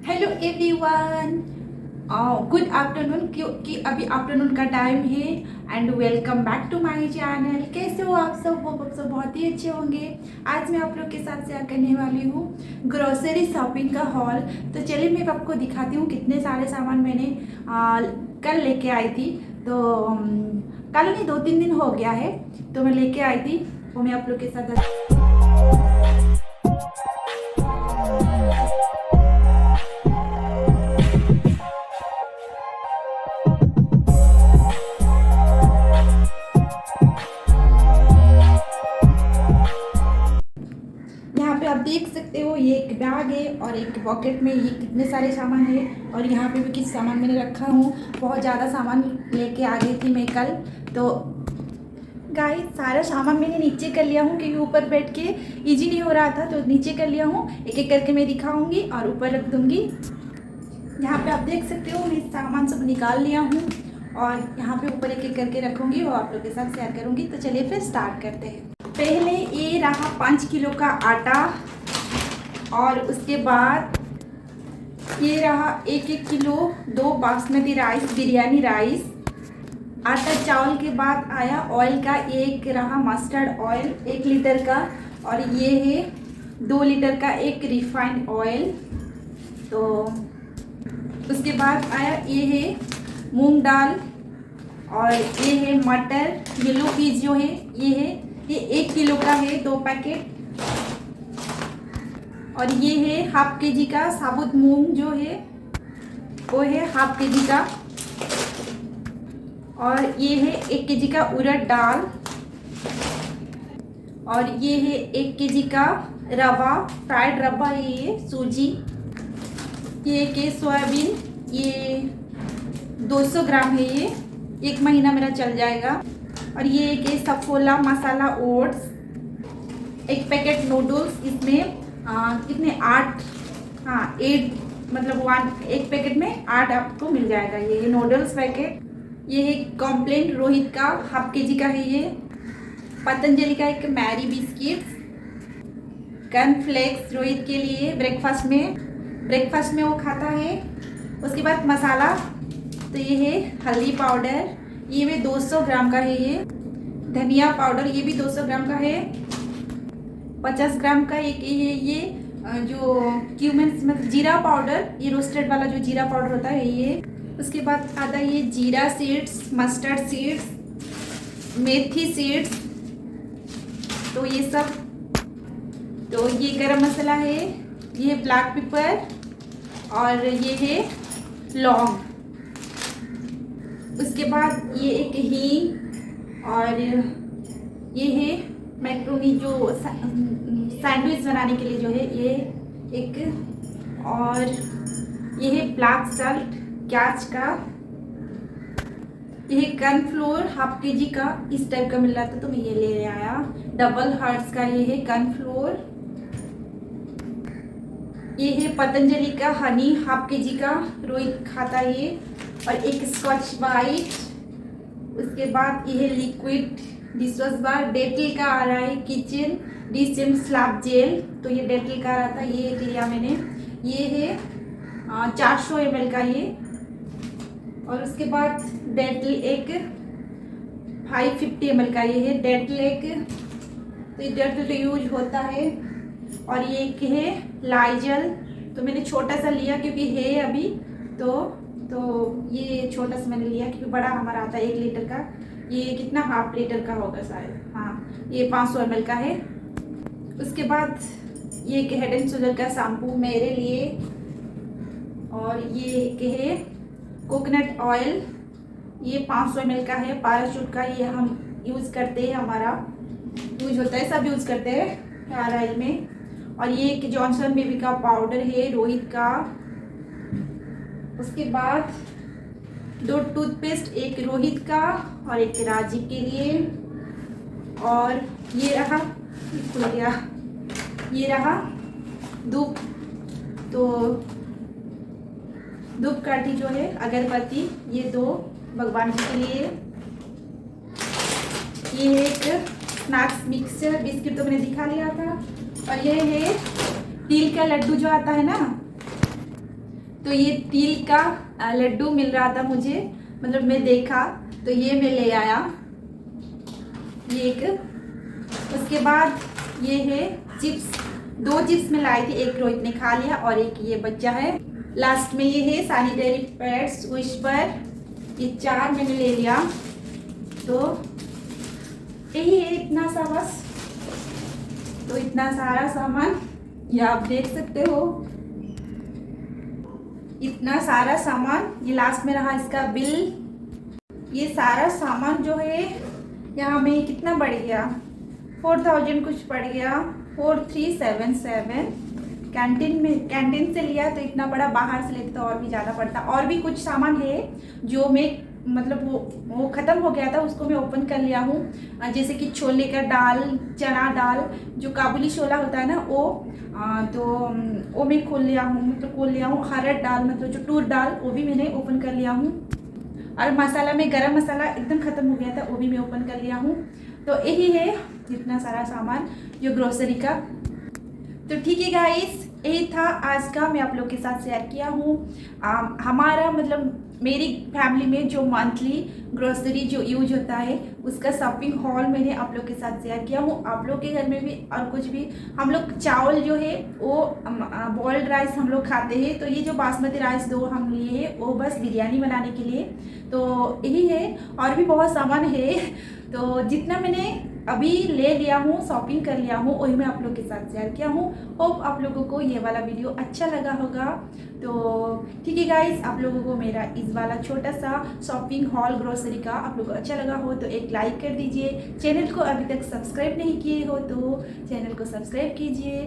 Hello everyone, good afternoon क्योंकि अभी afternoon का टाइम है। And welcome back to my channel. कैसे हो आप सब? वो आप सब बहुत ही अच्छे होंगे। आज मैं आप लोग के साथ शेयर करने वाली हूँ ग्रोसरी शॉपिंग का हॉल। तो चलिए मैं आपको दिखाती हूँ कितने सारे सामान मैंने कल लेके आई थी। तो कल नहीं, 2-3 दिन हो गया है तो मैं लेके आई थी, वो मैं आप लोग के साथ। यहाँ पे आप देख सकते हो ये एक बैग है और एक पॉकेट में ये कितने सारे सामान है। और यहाँ पे भी किस सामान मैंने रखा हूँ, बहुत ज़्यादा सामान लेके आ गई थी मैं कल। तो गाइस सारा सामान मैंने नीचे कर लिया हूँ क्योंकि ऊपर बैठ के इजी नहीं हो रहा था, तो नीचे कर लिया हूँ। एक एक करके मैं दिखाऊंगी और ऊपर रख दूँगी। यहाँ पे आप देख सकते हो मैं सामान सब निकाल लिया हूँ और यहाँ पे ऊपर एक एक करके रखूँगी और आप लोग के साथ शेयर करूँगी। तो चलिए फिर स्टार्ट करते हैं। पहले ये रहा 5 किलो का आटा और उसके बाद ये रहा 1-1 kilo 2 basmati rice, biryani rice. आटा चावल के बाद आया ऑयल का, एक रहा मस्टर्ड ऑयल 1 लीटर का, और ये है 2 लीटर का एक रिफाइंड ऑयल। तो उसके बाद आया ये है मूंग दाल और ये है मटर। येलो पीस जो है ये 1 किलो का है 2 पैकेट। और ये है हाफ के जी का साबुत मूंग जो है वो है हाफ के जी का। और ये है 1 के जी का उड़द दाल। और ये है 1 के जी का रवा, फ्राइड रवा है ये सूजी। ये के सोयाबीन, ये 200 ग्राम है, ये 1 महीना मेरा चल जाएगा। और ये एक सफोला मसाला ओट्स, 1 पैकेट नूडल्स। इसमें कितने 8 मतलब 1 पैकेट में 8 आपको मिल जाएगा। ये नूडल्स पैकेट। ये है कॉम्प्लेन रोहित का, हाफ के जी का है ये। पतंजलि का एक मैरी बिस्किट्स, कॉर्नफ्लेक्स रोहित के लिए ब्रेकफास्ट में वो खाता है। उसके बाद मसाला, तो ये है हल्दी पाउडर, ये भी 200 ग्राम का है। ये धनिया पाउडर, ये भी 200 ग्राम का है। 50 ग्राम का एक ये जो क्यूमिन मतलब जीरा पाउडर, ये रोस्टेड वाला जो जीरा पाउडर होता है ये। उसके बाद आता है ये जीरा सीड्स, मस्टर्ड सीड्स, मेथी सीड्स, तो ये सब। तो ये गरम मसाला है, ये ब्लैक पेपर और ये है लौंग। उसके बाद ये एक हींग और ये है मैक्रोनी जो सैंडविच बनाने के लिए जो है ये एक। और ये है ब्लैक सॉल्ट प्याज का। ये कॉर्नफ्लोर हाफ के जी का इस टाइप का मिल रहा था तो मैं ये ले आया। डबल हर्ट्स का ये है कॉर्नफ्लोर। ये है पतंजलि का हनी, हाफ के जी का, रोहित खाता है ये। और एक स्कॉच ब्राइट। उसके बाद ये है लिक्विड डिशवॉश बार, डेटल का आ रहा है किचन डिश स्लैब जेल, तो ये डेटल का आ रहा था, ये लिया मैंने। ये है 400 ml का ये। और उसके बाद डेटल एक 550 ml का ये है डेटल एक, तो ये डेटल तो यूज होता है। और ये एक है लाइजल, तो मैंने छोटा सा लिया क्योंकि है अभी, तो ये छोटा सा मैंने लिया क्योंकि बड़ा हमारा आता है 1 लीटर का। ये कितना हाफ लीटर का होगा शायद, हाँ ये 500 ml का है। उसके बाद ये एक हेड एंड शोल्डर का शैम्पू मेरे लिए। और ये एक है कोकोनट ऑयल, ये 500 ml का है, पैराशूट का। ये हम यूज़ करते हैं, हमारा यूज होता है, सब यूज़ करते हैं हेयर ऑयल में। और ये एक जॉनसन बेबी का पाउडर है रोहित का। उसके बाद 2 टूथपेस्ट, एक रोहित का और एक राजीव के लिए। और ये रहा खुल गया, ये रहा धूप, तो धूप काठी जो है अगरबत्ती, ये 2 भगवान जी के लिए। ये है एक स्नैक्स मिक्सचर बिस्किट, तो मैंने दिखा लिया था। और ये है तिल का लड्डू जो आता है ना, तो ये तिल का लड्डू मिल रहा था मुझे, मतलब मैं देखा तो ये मैं ले आया ये एक। उसके बाद ये है चिप्स, 2 चिप्स मैं लाई थी, एक रोहित ने खा लिया और एक ये बच्चा है। लास्ट में ये है सैनिटरी पैड्स विस्पर, ये 4 मैंने ले लिया। तो यही है इतना सा बस। तो इतना सारा सामान ये आप देख सकते हो, इतना सारा सामान। ये लास्ट में रहा इसका बिल। ये सारा सामान जो है यहाँ में कितना बढ़ गया, 4000 कुछ पड़ गया, 4377। कैंटीन से लिया तो इतना बड़ा, बाहर से लेते तो और भी ज़्यादा पड़ता। और भी कुछ सामान है जो मैं मतलब वो ख़त्म हो गया था, उसको मैं ओपन कर लिया हूँ। जैसे कि छोले का दाल, चना दाल, जो काबुली छोला होता है ना वो, तो वो मैं खोल लिया हूँ। हरड़ दाल मतलब जो टूर दाल, वो भी मैंने ओपन कर लिया हूँ। और मसाला में गरम मसाला एकदम ख़त्म हो गया था, वो भी मैं ओपन कर लिया हूँ। तो यही है इतना सारा सामान जो ग्रोसरी का। तो ठीक है गाइस, यही था आज का, मैं आप लोग के साथ शेयर किया हूँ। हमारा मतलब मेरी फैमिली में जो मंथली ग्रोसरी जो यूज होता है उसका शॉपिंग हॉल मैंने आप लोग के साथ शेयर किया हूँ। आप लोग के घर में भी और कुछ भी, हम लोग चावल जो है वो बॉइल्ड राइस हम लोग खाते हैं। तो ये जो बासमती राइस 2 हम लिए हैं वो बस बिरयानी बनाने के लिए। तो यही है, और भी बहुत सामान है। तो जितना मैंने अभी ले लिया हूँ, शॉपिंग कर लिया हूँ, वही मैं आप लोग के साथ शेयर किया हूँ। होप आप लोगों को ये वाला वीडियो अच्छा लगा होगा। तो ठीक है गाइस, आप लोगों को मेरा इस वाला छोटा सा शॉपिंग हॉल ग्रोसरी का आप लोगों को अच्छा लगा हो तो एक लाइक कर दीजिए। चैनल को अभी तक सब्सक्राइब नहीं किए हो तो चैनल को सब्सक्राइब कीजिए।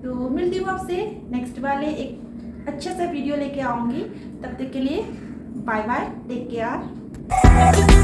तो मिलती हूँ आपसे नेक्स्ट वाले एक अच्छा सा वीडियो लेके आऊँगी। तब तक के लिए बाय बाय, टेक केयर।